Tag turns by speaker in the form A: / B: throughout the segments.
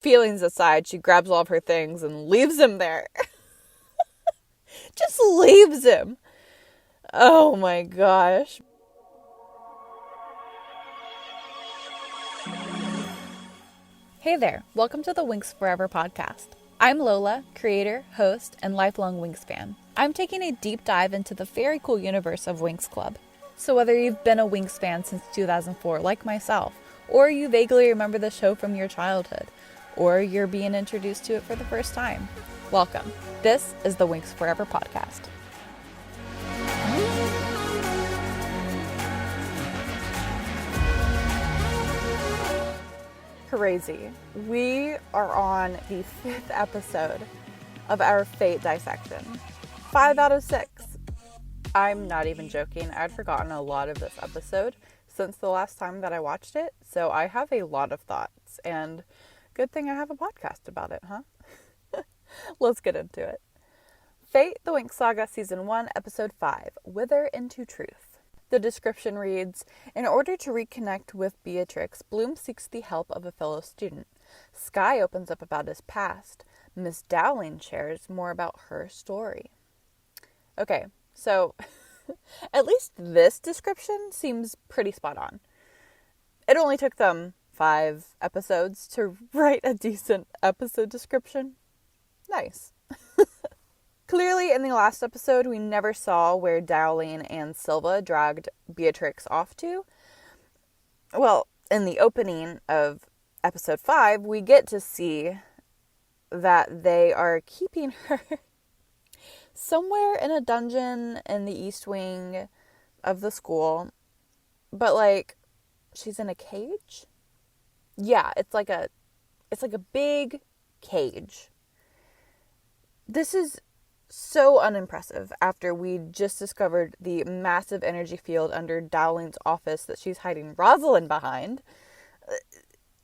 A: Feelings aside, she grabs all of her things and leaves him there. Just leaves him. Oh my gosh. Hey there, welcome to the Winx Forever podcast. I'm Lola, creator, host, and lifelong Winx fan. I'm taking a deep dive into the very cool universe of Winx Club. So whether you've been a Winx fan since 2004 like myself, or you vaguely remember the show from your childhood, or you're being introduced to it for the first time, welcome. This is the Winx Forever podcast. Crazy. We are on the 5th episode of our Fate dissection. 5 out of 6. I'm not even joking. I'd forgotten a lot of this episode since the last time that I watched it, so I have a lot of thoughts, and good thing I have a podcast about it, huh? Let's get into it. Fate, the Winx Saga, Season 1, Episode 5, Wither into Truth. The description reads, in order to reconnect with Beatrix, Bloom seeks the help of a fellow student. Sky opens up about his past. Miss Dowling shares more about her story. Okay, so at least this description seems pretty spot on. It only took them 5 episodes to write a decent episode description. Nice. Clearly, in the last episode, we never saw where Dowling and Silva dragged Beatrix off to. Well, in the opening of episode 5, we get to see that they are keeping her somewhere in a dungeon in the East Wing of the school. But, like, she's in a cage? Yeah, it's like a big cage. This is so unimpressive after we just discovered the massive energy field under Dowling's office that she's hiding Rosalind behind.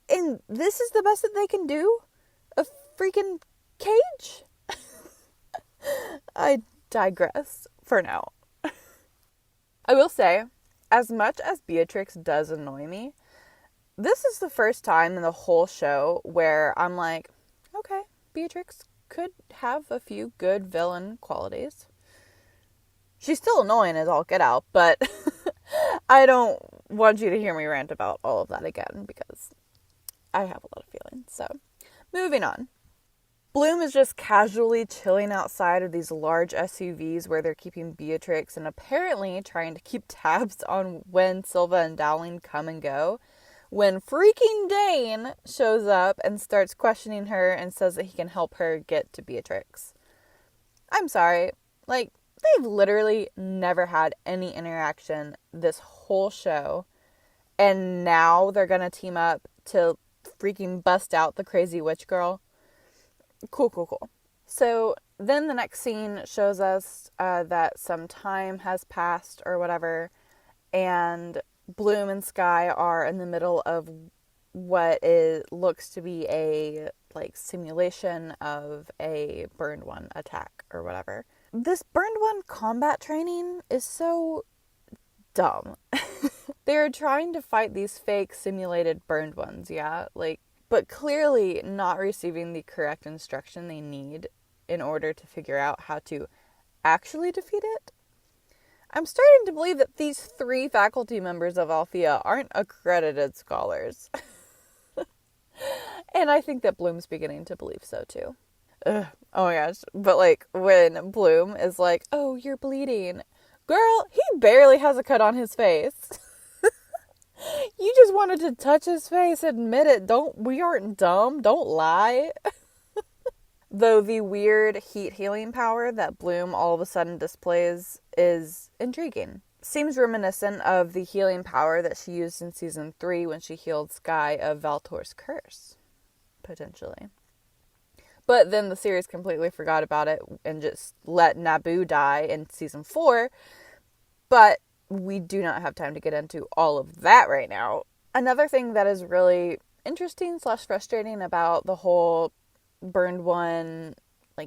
A: And this is the best that they can do? A freaking cage? I digress for now. I will say, as much as Beatrix does annoy me, this is the first time in the whole show where I'm like, okay, Beatrix could have a few good villain qualities. She's still annoying as all get out, but I don't want you to hear me rant about all of that again because I have a lot of feelings. So, moving on. Bloom is just casually chilling outside of these large SUVs where they're keeping Beatrix and apparently trying to keep tabs on when Silva and Dowling come and go, when freaking Dane shows up and starts questioning her and says that he can help her get to Beatrix. I'm sorry, like, they've literally never had any interaction this whole show, and now they're gonna team up to freaking bust out the crazy witch girl. Cool. So then the next scene shows us that some time has passed or whatever, and Bloom and Sky are in the middle of what looks to be a simulation of a Burned One attack or whatever. This Burned One combat training is so dumb. They're trying to fight these fake simulated Burned Ones, yeah? But clearly not receiving the correct instruction they need in order to figure out how to actually defeat it. I'm starting to believe that these 3 faculty members of Althea aren't accredited scholars. And I think that Bloom's beginning to believe so too. Ugh. Oh my gosh. But when Bloom is like, oh, you're bleeding. Girl, he barely has a cut on his face. You just wanted to touch his face, admit it. We aren't dumb. Don't lie. Though the weird heat healing power that Bloom all of a sudden displays is intriguing. Seems reminiscent of the healing power that she used in Season 3 when she healed Sky of Valtor's curse. Potentially. But then the series completely forgot about it and just let Naboo die in Season 4. But we do not have time to get into all of that right now. Another thing that is really interesting / frustrating about the whole Burned One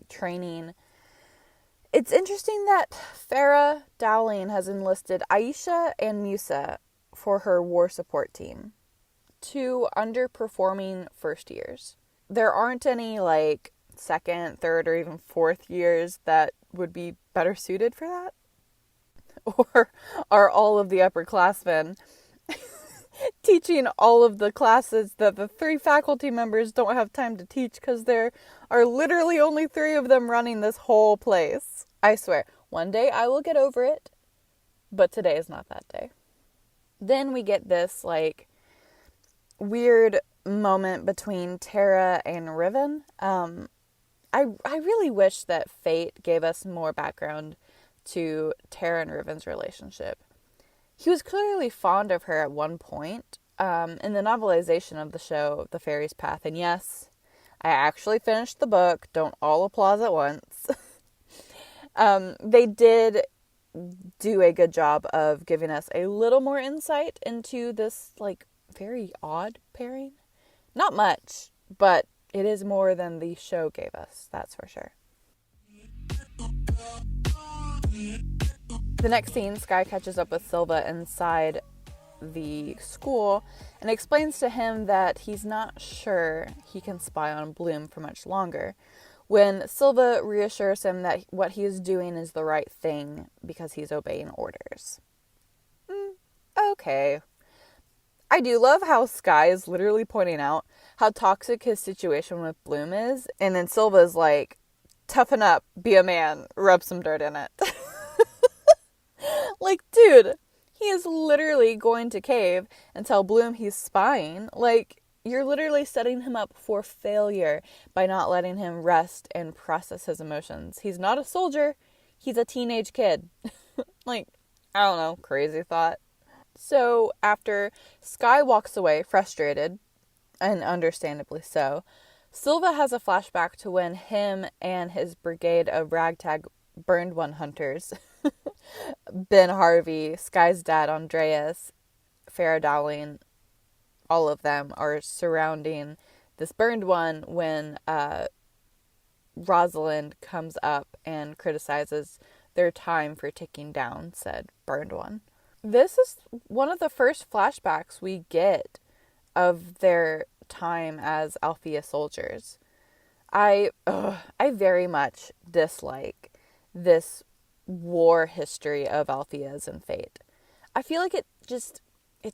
A: training, it's interesting that Farah Dowling has enlisted Aisha and Musa for her war support team, 2 underperforming first years. there aren't any, like, second, third, or even fourth years that would be better suited for that? Or are all of the upperclassmen teaching all of the classes that the 3 faculty members don't have time to teach because there are literally only 3 of them running this whole place? I swear, one day I will get over it, but today is not that day. Then we get this, like, weird moment between Tara and Riven. I really wish that Fate gave us more background to Tara and Riven's relationship. He was clearly fond of her at one point in the novelization of the show, The Fairy's Path. And yes, I actually finished the book. Don't all applause at once. They did do a good job of giving us a little more insight into this, like, very odd pairing. Not much, but it is more than the show gave us, that's for sure. The next scene, Sky catches up with Silva inside the school and explains to him that he's not sure he can spy on Bloom for much longer, when Silva reassures him that what he is doing is the right thing because he's obeying orders. Okay. I do love how Sky is literally pointing out how toxic his situation with Bloom is, and then Silva's like, toughen up, be a man, rub some dirt in it. Like, dude, he is literally going to cave and tell Bloom he's spying. Like, you're literally setting him up for failure by not letting him rest and process his emotions. He's not a soldier. He's a teenage kid. Like, I don't know, crazy thought. So, after Sky walks away frustrated, and understandably so, Silva has a flashback to when him and his brigade of ragtag burned one hunters, Ben Harvey, Sky's dad Andreas, Farrah Dowling, all of them are surrounding this burned one when Rosalind comes up and criticizes their time for taking down said burned one. This is one of the first flashbacks we get of their time as Althea soldiers. I very much dislike this war history of Althea's and Fate. I feel like it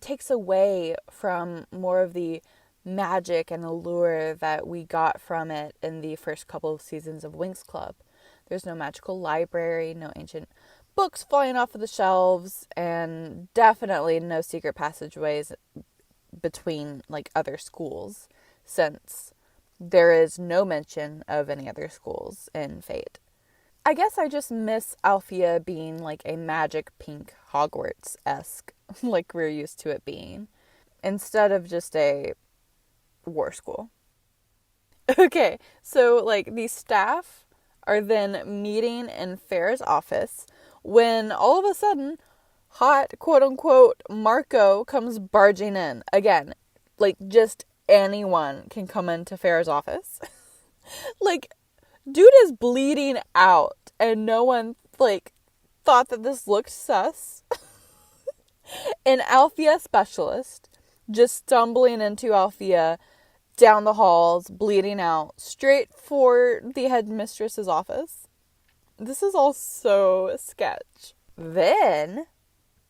A: takes away from more of the magic and allure that we got from it in the first couple of seasons of Winx Club. There's no magical library, no ancient books flying off of the shelves, and definitely no secret passageways between, like, other schools, since there is no mention of any other schools in Fate. I guess I just miss Althea being like a magic pink Hogwarts-esque, like we're used to it being, instead of just a war school. Okay, so, like, the staff are then meeting in Farrah's office when all of a sudden, hot, quote-unquote, Marco comes barging in. Again, like, just anyone can come into Farrah's office. Like, dude is bleeding out, and no one, like, thought that this looked sus. An Althea specialist just stumbling into Althea down the halls, bleeding out, straight for the headmistress's office. This is all so sketch. Then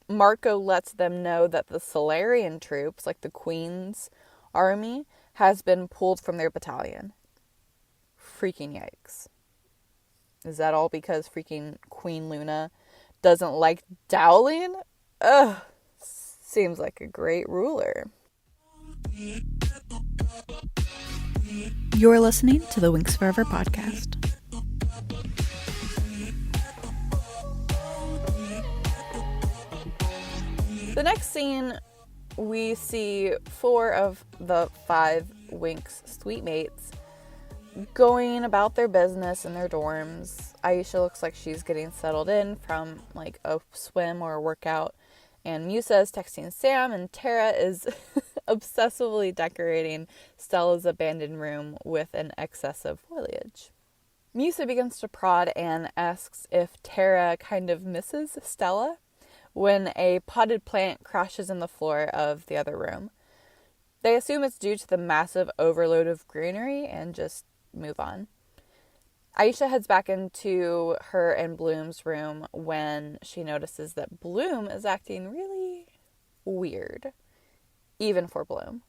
A: Marco lets them know that the Solarian troops, like the Queen's army, has been pulled from their battalion. Freaking yikes. Is that all because freaking Queen Luna doesn't like Dowling? Ugh. Seems like a great ruler.
B: You're listening to the Winx Forever podcast.
A: The next scene, we see 4 of the 5 Winx Sweetmates going about their business in their dorms. Aisha looks like she's getting settled in from, like, a swim or a workout. And Musa is texting Sam, and Tara is obsessively decorating Stella's abandoned room with an excess of foliage. Musa begins to prod and asks if Tara kind of misses Stella when a potted plant crashes in the floor of the other room. They assume it's due to the massive overload of greenery and just move on. Aisha heads back into her and Bloom's room when she notices that Bloom is acting really weird, even for Bloom.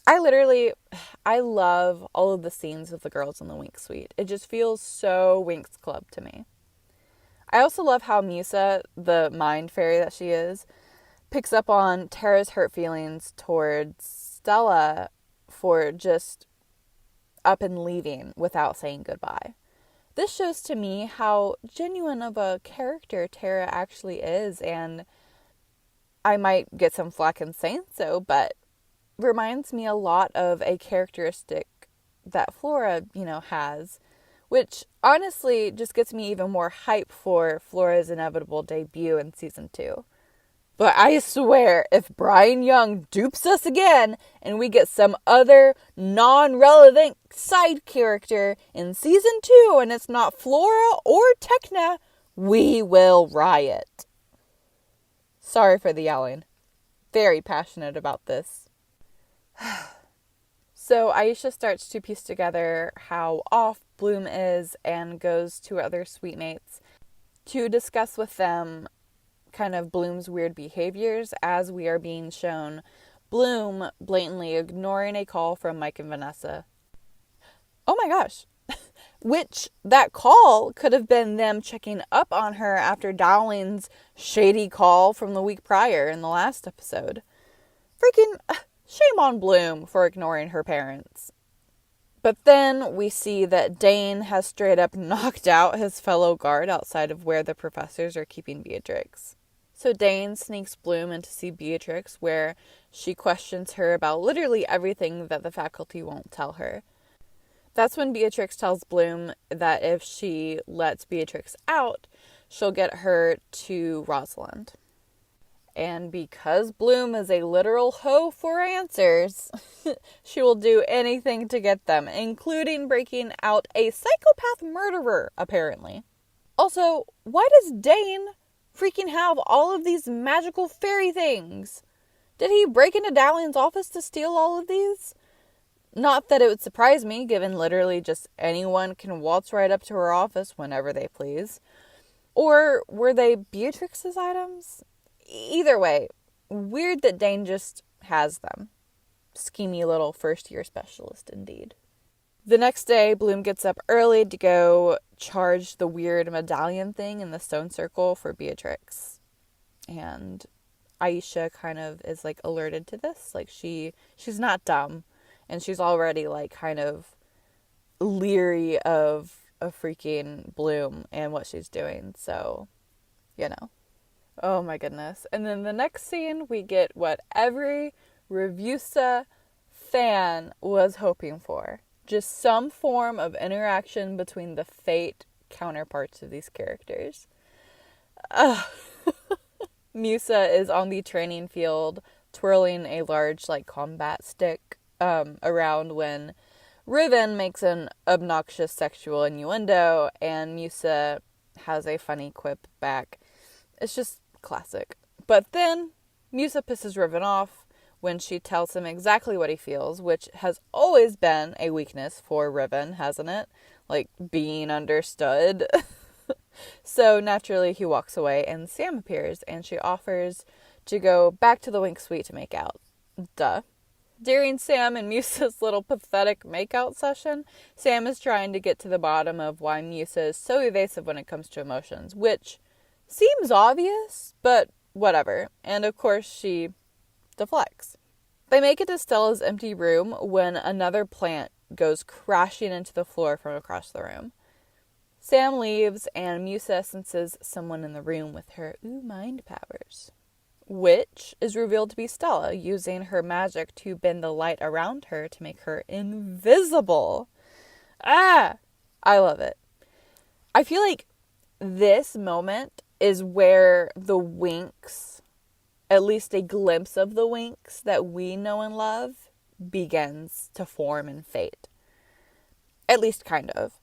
A: I love all of the scenes with the girls in the Winx suite. It just feels so Winx Club to me. I also love how Musa, the mind fairy that she is, picks up on Tara's hurt feelings towards Stella for just up and leaving without saying goodbye. This shows to me how genuine of a character Tara actually is, and I might get some flack in saying so, but reminds me a lot of a characteristic that Flora, has, which honestly just gets me even more hype for Flora's inevitable debut in season 2. But I swear, if Brian Young dupes us again and we get some other non-relevant side character in season 2 and it's not Flora or Tecna, we will riot. Sorry for the yelling. Very passionate about this. So Aisha starts to piece together how off Bloom is and goes to other suite mates to discuss with them kind of Bloom's weird behaviors, as we are being shown Bloom blatantly ignoring a call from Mike and Vanessa. Oh my gosh. Which, that call could have been them checking up on her after Dowling's shady call from the week prior in the last episode. Freaking shame on Bloom for ignoring her parents. But then we see that Dane has straight up knocked out his fellow guard outside of where the professors are keeping Beatrix. So Dane sneaks Bloom in to see Beatrix, where she questions her about literally everything that the faculty won't tell her. That's when Beatrix tells Bloom that if she lets Beatrix out, she'll get her to Rosalind. And because Bloom is a literal hoe for answers, she will do anything to get them, including breaking out a psychopath murderer, apparently. Also, why does Dane freaking have all of these magical fairy things? Did he break into Dowling's office to steal all of these? Not that it would surprise me, given literally just anyone can waltz right up to her office whenever they please. Or were they Beatrix's items? Either way, weird that Dane just has them. Schemy little first-year specialist indeed. The next day, Bloom gets up early to go charge the weird medallion thing in the stone circle for Beatrix. And Aisha kind of is like alerted to this. Like she's not dumb. And she's already like kind of leery of a freaking Bloom and what she's doing. So, Oh my goodness. And then the next scene, we get what every Revusa fan was hoping for. Just some form of interaction between the fate counterparts of these characters. Musa is on the training field twirling a large combat stick around when Riven makes an obnoxious sexual innuendo and Musa has a funny quip back. It's just classic. But then Musa pisses Riven off when she tells him exactly what he feels, which has always been a weakness for Riven, hasn't it? Like, being understood. So naturally he walks away and Sam appears and she offers to go back to the Winx suite to make out. Duh. During Sam and Musa's little pathetic makeout session, Sam is trying to get to the bottom of why Musa is so evasive when it comes to emotions, which seems obvious, but whatever. And of course she deflects. They make it to Stella's empty room when another plant goes crashing into the floor from across the room. Sam leaves and Musa senses someone in the room with her mind powers, which is revealed to be Stella, using her magic to bend the light around her to make her invisible. I love it. I feel like this moment is where the Winx, at least a glimpse of the Winx that we know and love, begins to form in Fate. At least kind of.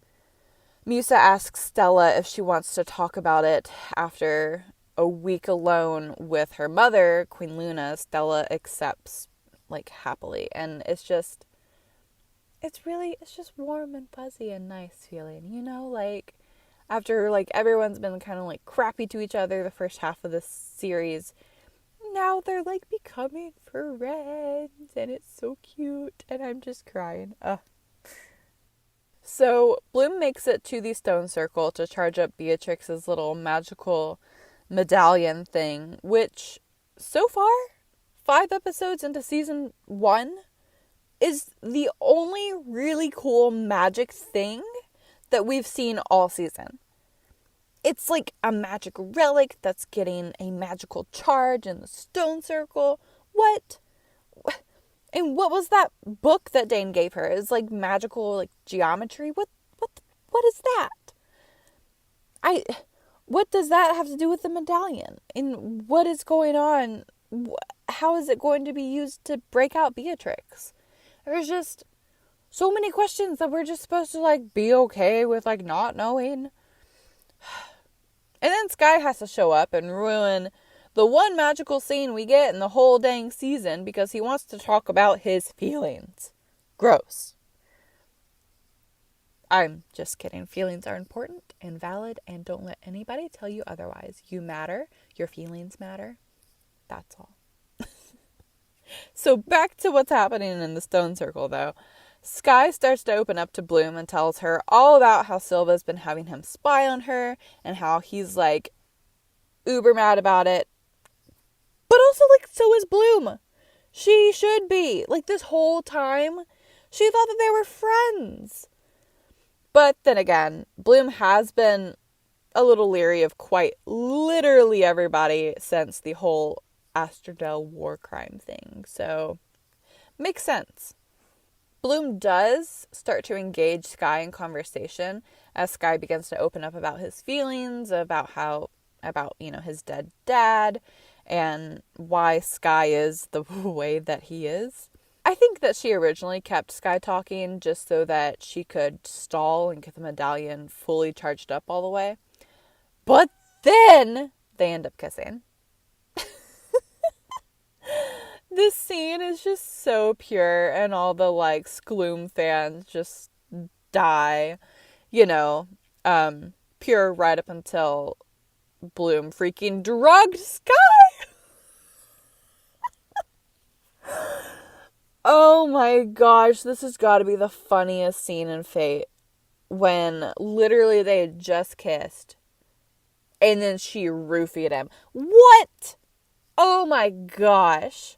A: Musa asks Stella if she wants to talk about it after a week alone with her mother, Queen Luna, Stella accepts, like, happily. And it's just warm and fuzzy and nice feeling, you know? Like, after, like, everyone's been kind of, like, crappy to each other the first half of this series, now they're, like, becoming friends, and it's so cute, and I'm just crying. Ugh. So, Bloom makes it to the stone circle to charge up Beatrix's little magical medallion thing, which, so far, 5 episodes into season 1, is the only really cool magic thing that we've seen all season. It's like a magic relic that's getting a magical charge in the stone circle. What? And what was that book that Dane gave her? It's like magical, like, geometry. What is that? What does that have to do with the medallion? And what is going on? How is it going to be used to break out Beatrix? There's just so many questions that we're just supposed to, like, be okay with, like, not knowing. And then Sky has to show up and ruin the one magical scene we get in the whole dang season because he wants to talk about his feelings. Gross. I'm just kidding. Feelings are important and valid, and don't let anybody tell you otherwise. You matter. Your feelings matter. That's all. So back to what's happening in the stone circle, though. Sky starts to open up to Bloom and tells her all about how Silva's been having him spy on her and how he's, like, uber mad about it. But also, like, so is Bloom. She should be. Like, this whole time, she thought that they were friends. But then again, Bloom has been a little leery of quite literally everybody since the whole Astrodel war crime thing. So, makes sense. Bloom does start to engage Sky in conversation as Sky begins to open up about his feelings, about his dead dad, and why Sky is the way that he is. I think that she originally kept Sky talking just so that she could stall and get the medallion fully charged up all the way. But then they end up kissing. This scene is just so pure, and all the, like, Skloom fans just die, pure right up until Bloom freaking drugged Sky. Oh my gosh, this has got to be the funniest scene in Fate, when literally they had just kissed, and then she roofied him. What? Oh my gosh.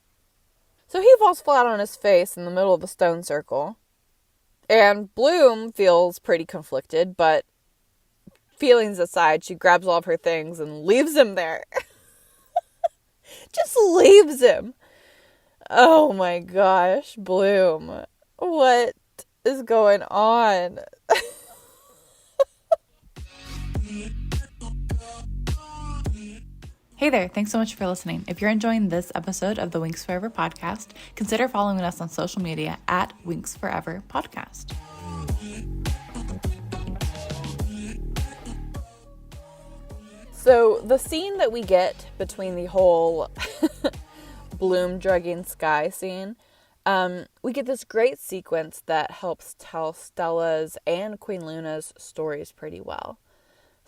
A: So he falls flat on his face in the middle of the stone circle. And Bloom feels pretty conflicted, but feelings aside, she grabs all of her things and leaves him there. Just leaves him. Oh my gosh, Bloom. What is going on?
B: Hey there, thanks so much for listening. If you're enjoying this episode of the Winx Forever podcast, consider following us on social media at WinxForeverPodcast.
A: So the scene that we get between the whole Bloom drugging Sky scene, we get this great sequence that helps tell Stella's and Queen Luna's stories pretty well.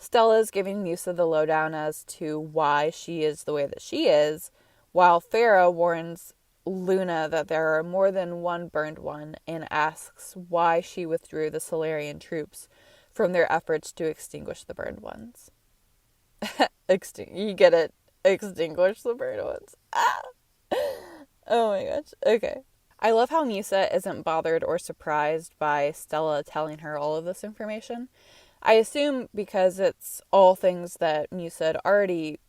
A: Stella's giving Musa the lowdown as to why she is the way that she is, while Farah warns Luna that there are more than one burned one and asks why she withdrew the Solarian troops from their efforts to extinguish the burned ones. You get it? Extinguish the burned ones. Ah! Oh my gosh. Okay. I love how Musa isn't bothered or surprised by Stella telling her all of this information. I assume because it's all things that Musa had already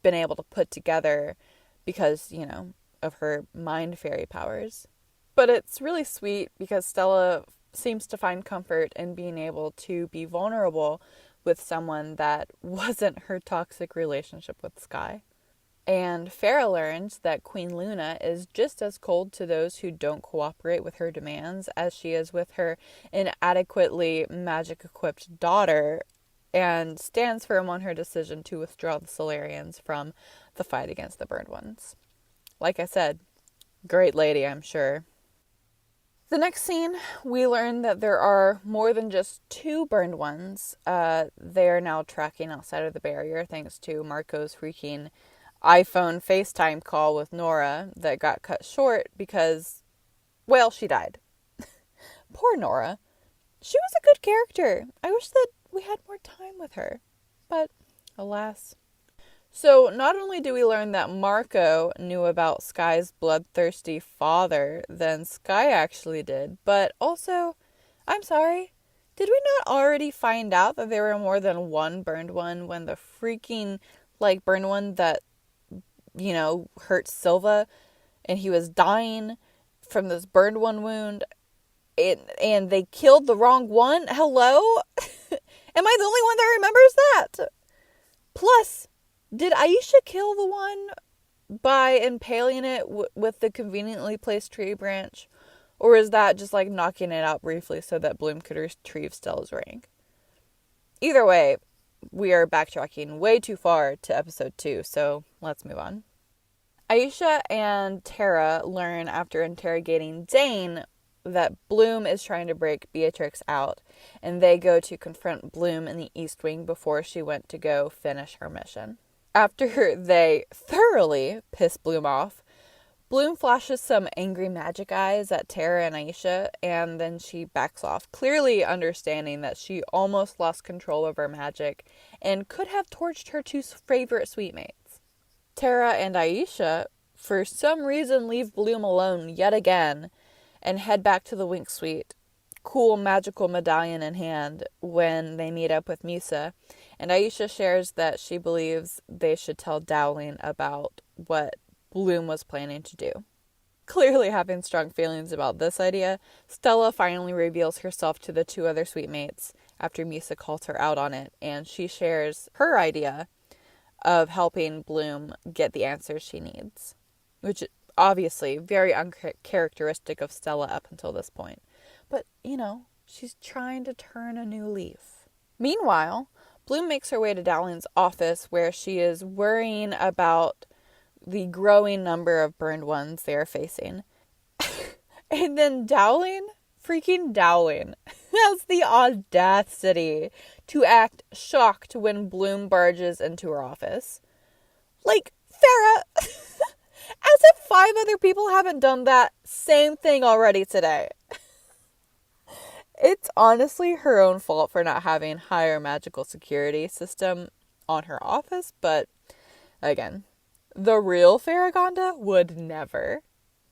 A: been able to put together because, of her mind fairy powers. But it's really sweet because Stella seems to find comfort in being able to be vulnerable with someone that wasn't her toxic relationship with Sky. And Farah learns that Queen Luna is just as cold to those who don't cooperate with her demands as she is with her inadequately magic-equipped daughter, and stands firm on her decision to withdraw the Solarians from the fight against the Burned Ones. Like I said, great lady, I'm sure. The next scene, we learn that there are more than just 2 Burned Ones. They are now tracking outside of the barrier thanks to Marco's freaking iPhone FaceTime call with Nora that got cut short because, well, she died. Poor Nora. She was a good character. I wish that we had more time with her. But, alas. So, not only do we learn that Marco knew about Sky's bloodthirsty father than Sky actually did, but also, I'm sorry, did we not already find out that there were more than one Burned One when the freaking, Burned One that, hurt Silva and he was dying from this Burned One wound and they killed the wrong one? Hello? Am I the only one that remembers that? Plus, did Aisha kill the one by impaling it with the conveniently placed tree branch? Or is that just knocking it out briefly so that Bloom could retrieve Stella's ring? Either way, we are backtracking way too far to episode 2, so let's move on. Aisha and Tara learn after interrogating Dane that Bloom is trying to break Beatrix out, and they go to confront Bloom in the East Wing before she went to go finish her mission. After they thoroughly piss Bloom off, Bloom flashes some angry magic eyes at Tara and Aisha, and then she backs off, clearly understanding that she almost lost control of her magic and could have torched her 2 favorite sweetmates. Tara and Aisha, for some reason, leave Bloom alone yet again and head back to the Winx suite, cool magical medallion in hand, when they meet up with Musa, and Aisha shares that she believes they should tell Dowling about what Bloom was planning to do. Clearly having strong feelings about this idea, Stella finally reveals herself to the 2 other sweetmates after Musa calls her out on it, and she shares her idea of helping Bloom get the answers she needs, which obviously very uncharacteristic of Stella up until this point. But, she's trying to turn a new leaf. Meanwhile, Bloom makes her way to Dowling's office where she is worrying about the growing number of Burned Ones they are facing. And then freaking Dowling, has the audacity to act shocked when Bloom barges into her office. Farrah, as if 5 other people haven't done that same thing already today. It's honestly her own fault for not having higher magical security system on her office, but again, the real Farragonda would never.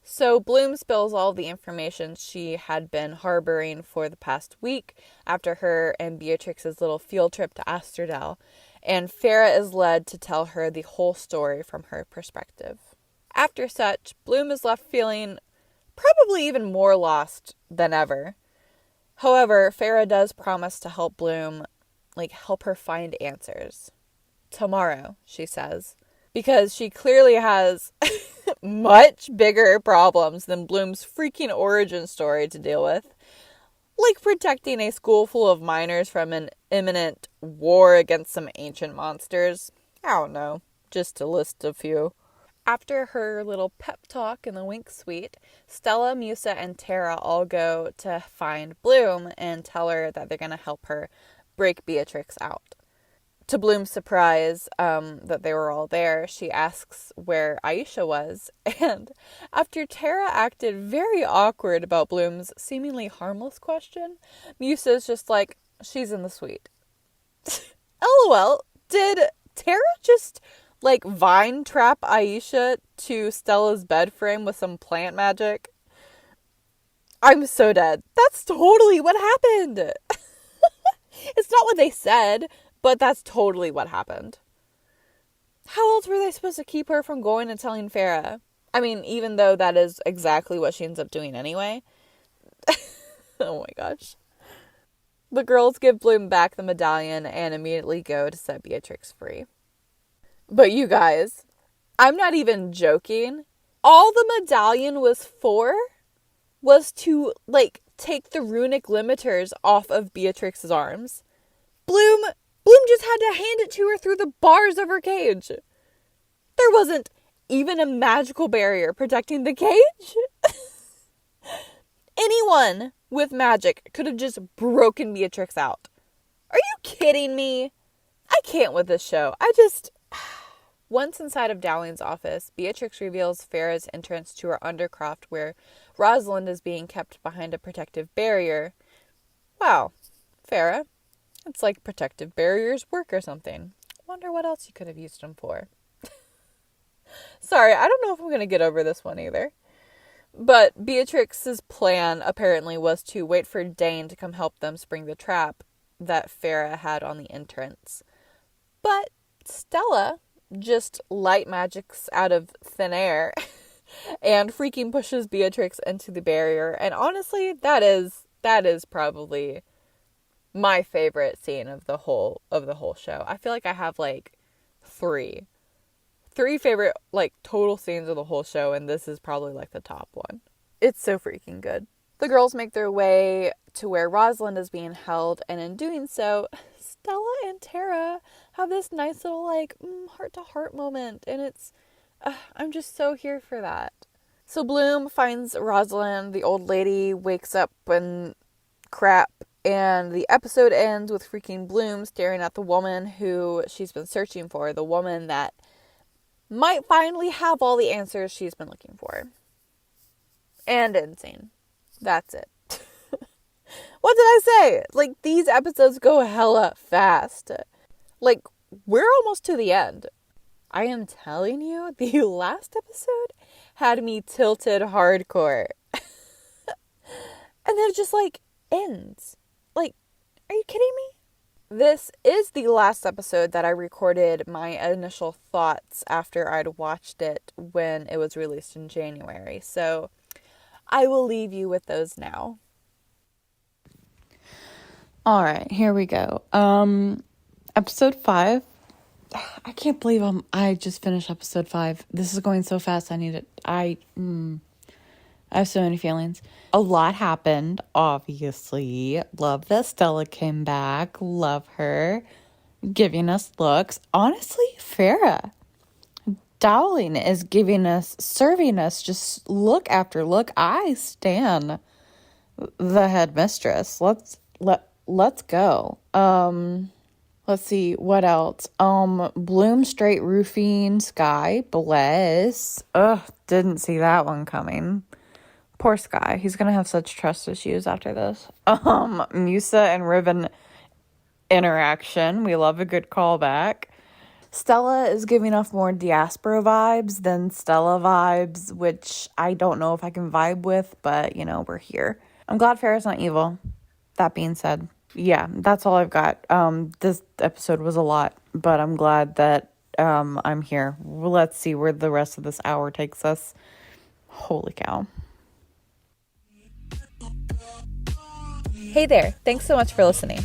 A: So Bloom spills all the information she had been harboring for the past week after her and Beatrix's little field trip to Astrodel, and Farrah is led to tell her the whole story from her perspective. After such, Bloom is left feeling probably even more lost than ever. However, Farrah does promise to help Bloom, help her find answers. Tomorrow, she says. Because she clearly has much bigger problems than Bloom's freaking origin story to deal with. Like protecting a school full of minors from an imminent war against some ancient monsters. I don't know. Just to list a few. After her little pep talk in the Winx suite, Stella, Musa, and Tara all go to find Bloom and tell her that they're going to help her break Beatrix out. To Bloom's surprise, that they were all there, she asks where Aisha was, and after Tara acted very awkward about Bloom's seemingly harmless question, Musa's just like, she's in the suite. LOL, did Tara just vine trap Aisha to Stella's bed frame with some plant magic? I'm so dead. That's totally what happened. It's not what they said, but that's totally what happened. How else were they supposed to keep her from going and telling Farrah? I mean, even though that is exactly what she ends up doing anyway. Oh my gosh. The girls give Bloom back the medallion and immediately go to set Beatrix free. But you guys, I'm not even joking. All the medallion was for was to, take the runic limiters off of Beatrix's arms. Bloom Bloom just had to hand it to her through the bars of her cage. There wasn't even a magical barrier protecting the cage. Anyone with magic could have just broken Beatrix out. Are you kidding me? I can't with this show. Once inside of Dowling's office, Beatrix reveals Farrah's entrance to her undercroft where Rosalind is being kept behind a protective barrier. Wow, Farrah, it's like protective barriers work or something. Wonder what else you could have used them for. Sorry, I don't know if I'm going to get over this one either. But Beatrix's plan apparently was to wait for Dane to come help them spring the trap that Farrah had on the entrance. But Stella just light magics out of thin air and freaking pushes Beatrix into the barrier. And honestly, that is probably my favorite scene of the whole show. I feel like I have like three favorite like total scenes of the whole show, and this is probably like the top one. It's so freaking good. The girls make their way to where Rosalind is being held, and in doing so, Stella and Tara have this nice little like heart-to-heart moment, and it's I'm just so here for that. So Bloom finds Rosalind, the old lady wakes up and crap, and the episode ends with freaking Bloom staring at the woman who she's been searching for, the woman that might finally have all the answers she's been looking for. And insane. That's it. What did I say? Like, these episodes go hella fast. Like, we're almost to the end. I am telling you, the last episode had me tilted hardcore. And then it just, like, ends. Like, are you kidding me? This is the last episode that I recorded my initial thoughts after I'd watched it when it was released in January. So I will leave you with those now.
B: All right, here we go. Episode 5. I can't believe I just finished episode 5. This is going so fast. I have so many feelings. A lot happened, obviously. Love that Stella came back. Love her giving us looks. Honestly, Farrah Dowling is serving us just look after look. I stan the headmistress. Let's go. Let's see what else. Bloom Straight Roofing Sky, bless. Didn't see that one coming. Poor Sky. He's gonna have such trust issues after this. Musa and Riven interaction. We love a good callback. Stella is giving off more diaspora vibes than Stella vibes, which I don't know if I can vibe with, but, we're here. I'm glad Farrah's not evil. That being said, yeah, that's all I've got. This episode was a lot, but I'm glad that I'm here. Let's see where the rest of this hour takes us. Holy cow.
A: Hey there, thanks so much for listening.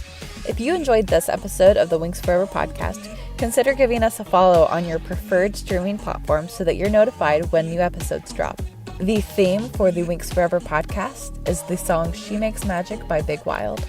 A: If you enjoyed this episode of the Winx Forever podcast, consider giving us a follow on your preferred streaming platform so that you're notified when new episodes drop. The theme for the Winx Forever podcast is the song She Makes Magic by Big Wild.